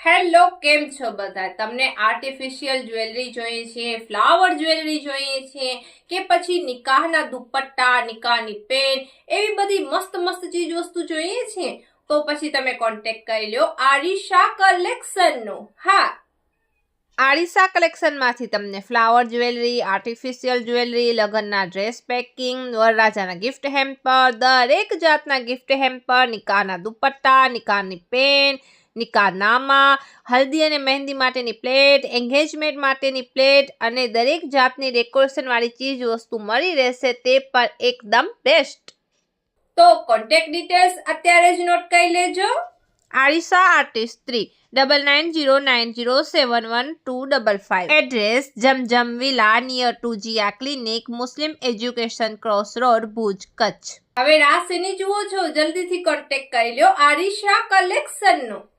Hello, કેમ છો બધા? તમને આર્ટિફિશિયલ જ્વેલરી જોઈએ છે, ફ્લાવર જ્વેલરી જોઈએ છે કે પછી નિકાહના દુપટ્ટા, નિકાહની પેન, એવી બધી મસ્ત મસ્ત ચીજ વસ્તુ જોઈએ છે? તો પછી તમે કોન્ટેક્ટ કરી લો આરિશા કલેક્શનનો. હા, આરિશા કલેક્શનમાંથી તમને ફ્લાવર જ્વેલરી, આર્ટિફિશિયલ જ્વેલરી, લગ્નના ડ્રેસ પેકિંગ, વરરાજાના ગિફ્ટ હેમ્પર, દરેક જાતના ગિફ્ટ હેમ્પર, નિકાહના દુપટ્ટા, નિકાહની પેન, નિકાહનામા, હલ્દી અને મહેંદી માટેની પ્લેટ, એન્ગેજમેન્ટ માટેની પ્લેટ અને દરેક જાતની ડેકોરેશન વાળી ચીજ વસ્તુ મળી રહેશે, તે પણ એકદમ બેસ્ટ. તો કોન્ટેક્ટ ડિટેલ્સ અત્યારે જ નોટ કરી લેજો. Arisha artist 3, 9909071255. Address Zamzam villa near to Jiya clinic, Muslim education cross road, Bhuj, Kutch. હવે રાહ શેની જુઓ છો? જલ્દીથી કોન્ટેક્ટ કરી લો આરિશા કલેક્શનનો.